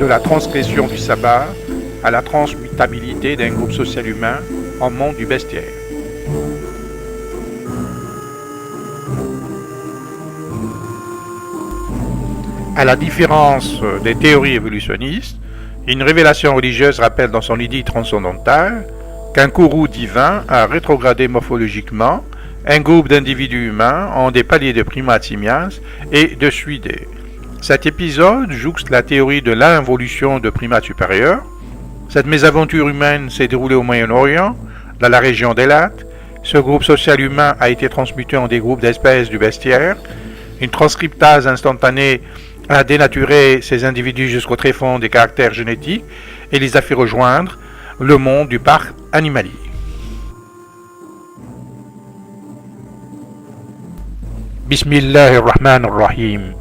de la transgression du sabbat à la transmutabilité d'un groupe social humain en monde du bestiaire. À la différence des théories évolutionnistes, une révélation religieuse rappelle dans son idée transcendantale qu'un courroux divin a rétrogradé morphologiquement un groupe d'individus humains en des paliers de primates simiens et de suidés. Cet épisode jouxte la théorie de l'involution de primates supérieurs. Cette mésaventure humaine s'est déroulée au Moyen-Orient, dans la région d'Elat. Ce groupe social humain a été transmuté en des groupes d'espèces du bestiaire. Une transcriptase instantanée a dénaturé ces individus jusqu'au tréfonds des caractères génétiques et les a fait rejoindre le monde du parc animalier. Bismillahirrahmanirrahim.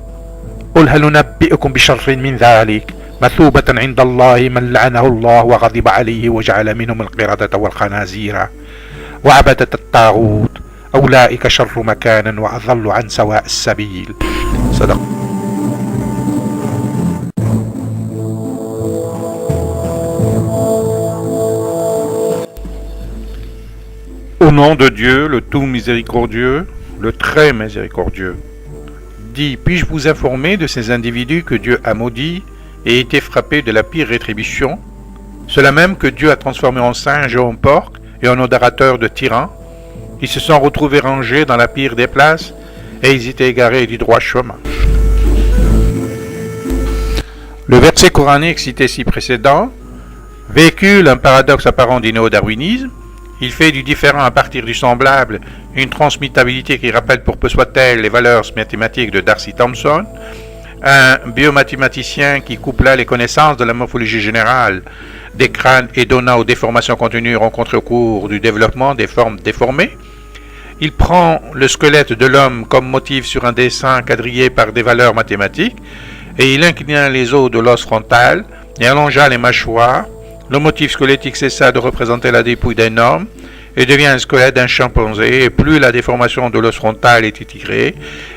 قل هل ننبئكم بشر من ذلك مثوبة عند الله من لعنه الله وغضب عليه وجعل منهم القردة والخنازير وعبدة الطاغوت أولئك شر مكانا وأضل عن سواء السبيل. صدق. Au nom de Dieu, le tout miséricordieux, le très miséricordieux. Dis, puis-je vous informer de ces individus que Dieu a maudits et été frappés de la pire rétribution, ceux-là même que Dieu a transformés en singes et en porcs et en adorateurs de tyrans? Ils se sont retrouvés rangés dans la pire des places et ils étaient égarés du droit chemin. Le verset coranique cité ci-précédent véhicule un paradoxe apparent du néo-darwinisme. Il fait du différent à partir du semblable une transmutabilité qui rappelle pour peu soit-elle les valeurs mathématiques de Darcy Thompson, un biomathématicien qui coupla les connaissances de la morphologie générale des crânes et donna aux déformations contenues rencontrées au cours du développement des formes déformées. Il prend le squelette de l'homme comme motif sur un dessin quadrillé par des valeurs mathématiques et il inclina les os de l'os frontal et allongea les mâchoires. Le motif squelettique cessa de représenter la dépouille d'un homme et devient un squelette d'un chimpanzé, et plus la déformation de l'os frontal est étirée,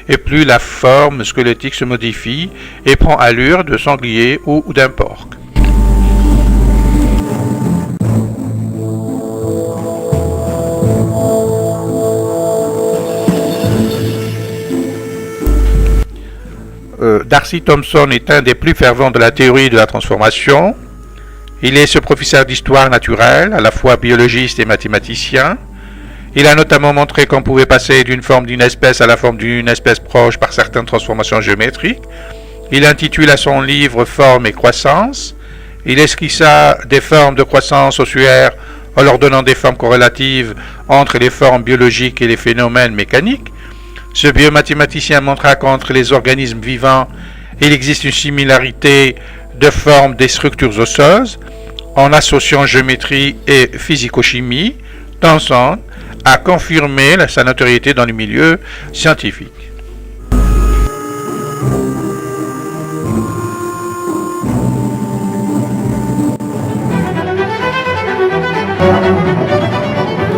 et plus la forme squelettique se modifie et prend allure de sanglier ou d'un porc. Darcy Thompson est un des plus fervents de la théorie de la transformation. Il est ce professeur d'histoire naturelle, à la fois biologiste et mathématicien. Il a notamment montré qu'on pouvait passer d'une forme d'une espèce à la forme d'une espèce proche par certaines transformations géométriques. Il intitula son livre Forme et croissance. Il esquissa des formes de croissance ossuaire en leur donnant des formes corrélatives entre les formes biologiques et les phénomènes mécaniques. Ce biomathématicien montra qu'entre les organismes vivants, il existe une similarité de forme des structures osseuses, en associant géométrie et physico-chimie. Thompson a confirmé sa notoriété dans le milieu scientifique.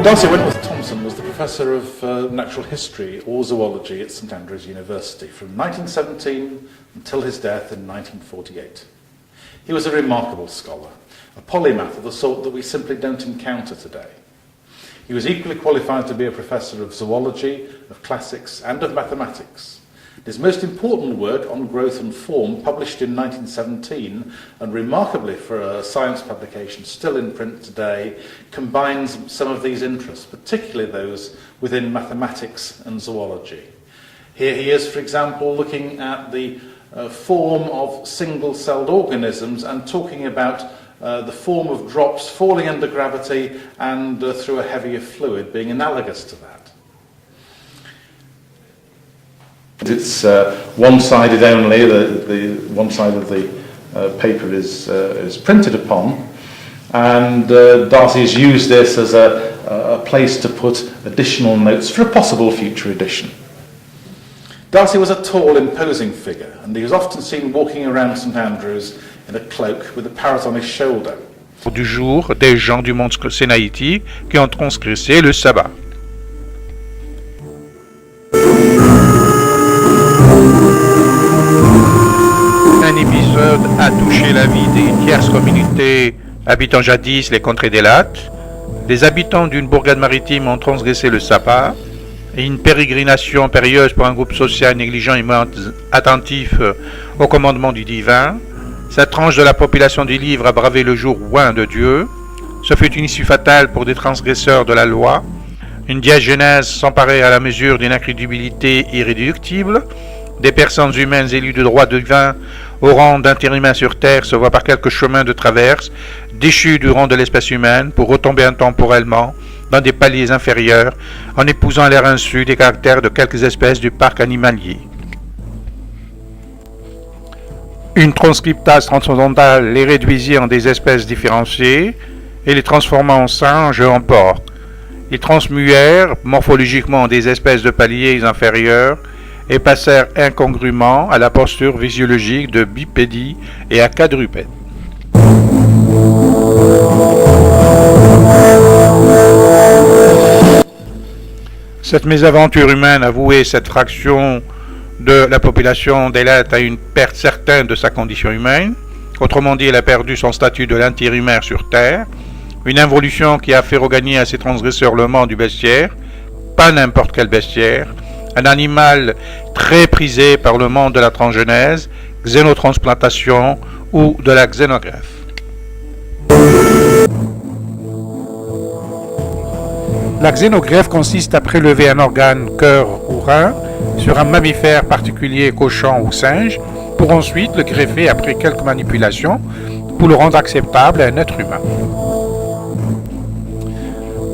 Darcy Wentworth Thompson was the professor of natural history or zoology at St Andrews University from 1917 until his death in 1948. He was a remarkable scholar, a polymath of the sort that we simply don't encounter today. He was equally qualified to be a professor of zoology, of classics, and of mathematics. His most important work on growth and form, published in 1917, and remarkably for a science publication still in print today, combines some of these interests, particularly those within mathematics and zoology. Here he is, for example, looking at the form of single-celled organisms and talking about the form of drops falling under gravity and through a heavier fluid being analogous to that. It's one-sided only, the one side of the paper is printed upon, and Darcy has used this as a place to put additional notes for a possible future edition. Darcy was a tall, imposing figure, and he was often seen walking around St Andrews in a cloak with a parrot on his shoulder. Du jour, des gens du monde sénaïtique qui ont transgressé le sabbat. Un épisode a touché la vie communautés habitant jadis les contrées des lacs, les habitants d'une bourgade maritime ont transgressé le sabbat, et une pérégrination périlleuse pour un groupe social négligent et moins attentif au commandement du divin. Cette tranche de la population du livre a bravé le jour loin de Dieu. Ce fut une issue fatale pour des transgresseurs de la loi. Une diagénèse s'emparait à la mesure d'une incrédulité irréductible. Des personnes humaines élues de droit divin au rang d'intérimaires sur terre se voient par quelques chemins de traverse, déchus du rang de l'espèce humaine pour retomber intemporellement dans des paliers inférieurs en épousant à leur insu les caractères de quelques espèces du parc animalier. Une transcriptase transcendantale les réduisit en des espèces différenciées et les transforma en singes et en porcs. Ils transmuèrent morphologiquement en des espèces de paliers inférieurs et passèrent incongruement à la posture physiologique de bipédie et à quadrupède. Cette mésaventure humaine a voué cette fraction de la population d'Elat à une perte certaine de sa condition humaine. Autrement dit, elle a perdu son statut de l'intérimaire sur Terre, une involution qui a fait regagner à ses transgresseurs le monde du bestiaire, pas n'importe quel bestiaire, un animal très prisé par le monde de la transgenèse, xénotransplantation ou de la xénogreffe. La xénogreffe consiste à prélever un organe, cœur ou rein, sur un mammifère particulier, cochon ou singe, pour ensuite le greffer après quelques manipulations pour le rendre acceptable à un être humain.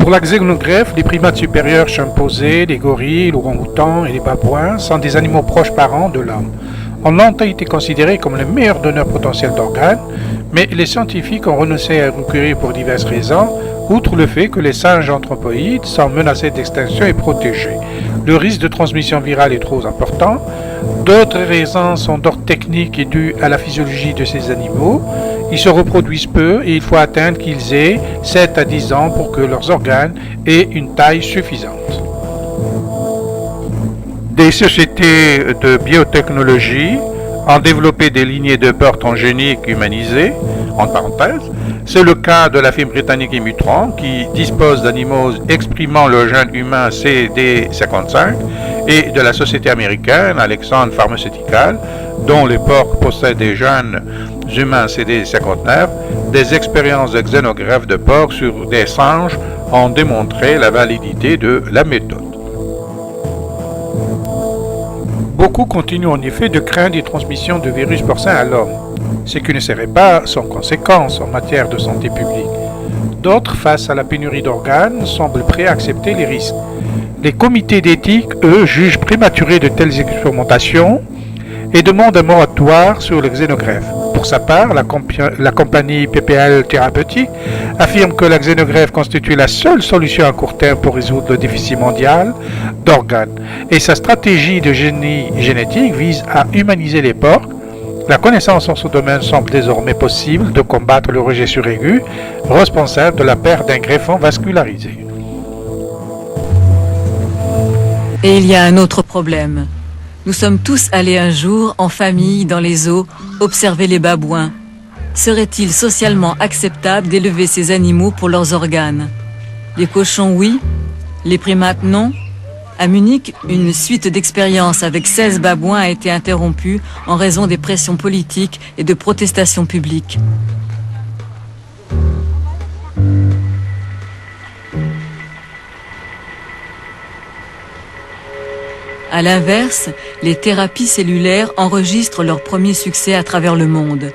Pour la xénogreffe, les primates supérieurs chimpanzés, les gorilles, l'orang-outan et les babouins sont des animaux proches parents de l'homme. Ont longtemps été considérés comme les meilleurs donneurs potentiels d'organes, mais les scientifiques ont renoncé à recourir pour diverses raisons, outre le fait que les singes anthropoïdes sont menacés d'extinction et protégés. Le risque de transmission virale est trop important. D'autres raisons sont d'ordre technique et dues à la physiologie de ces animaux. Ils se reproduisent peu et il faut atteindre qu'ils aient 7 à 10 ans pour que leurs organes aient une taille suffisante. Des sociétés de biotechnologie ont développé des lignées de porcs transgéniques humanisées, en parenthèse. C'est le cas de la firme britannique Immutron qui dispose d'animaux exprimant le gène humain CD55 et de la société américaine Alexandre Pharmaceutical dont les porcs possèdent des gènes humains CD59. Des expériences de xénogreffe de porcs sur des singes ont démontré la validité de la méthode. Beaucoup continuent en effet de craindre des transmissions de virus porcins à l'homme, ce qui ne serait pas sans conséquence en matière de santé publique. D'autres, face à la pénurie d'organes, semblent prêts à accepter les risques. Les comités d'éthique, eux, jugent prématuré de telles expérimentations et demandent un moratoire sur le xénogreffe. Pour sa part, la compagnie PPL Thérapeutique affirme que la xénogreffe constitue la seule solution à court terme pour résoudre le déficit mondial d'organes. Et sa stratégie de génie génétique vise à humaniser les porcs. La connaissance en ce domaine semble désormais possible de combattre le rejet suraigu, responsable de la perte d'un greffon vascularisé. Et il y a un autre problème. Nous sommes tous allés un jour, en famille, dans les eaux, observer les babouins. Serait-il socialement acceptable d'élever ces animaux pour leurs organes? Les cochons, oui. Les primates, non. À Munich, une suite d'expériences avec 16 babouins a été interrompue en raison des pressions politiques et de protestations publiques. À l'inverse, les thérapies cellulaires enregistrent leur premier succès à travers le monde.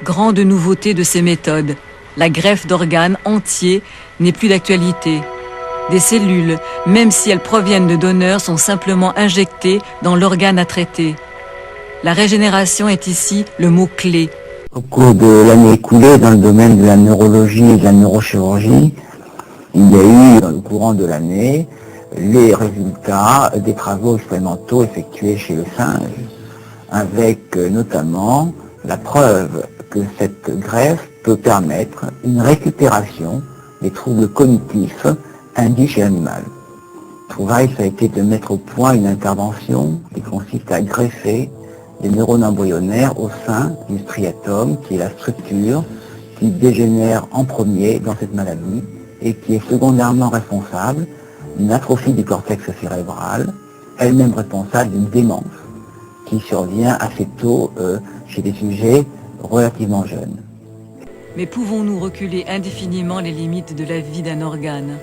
Grande nouveauté de ces méthodes, la greffe d'organes entiers n'est plus d'actualité. Des cellules, même si elles proviennent de donneurs, sont simplement injectées dans l'organe à traiter. La régénération est ici le mot-clé. Au cours de l'année écoulée, dans le domaine de la neurologie et de la neurochirurgie, il y a eu, dans le courant de l'année, les résultats des travaux expérimentaux effectués chez le singe, avec notamment la preuve que cette greffe peut permettre une récupération des troubles cognitifs induits chez l'animal. Le trouvaille, ça a été de mettre au point une intervention qui consiste à greffer des neurones embryonnaires au sein du striatum, qui est la structure qui dégénère en premier dans cette maladie et qui est secondairement responsable d'une atrophie du cortex cérébral, elle-même responsable d'une démence qui survient assez tôt chez des sujets relativement jeunes. Mais pouvons-nous reculer indéfiniment les limites de la vie d'un organe ?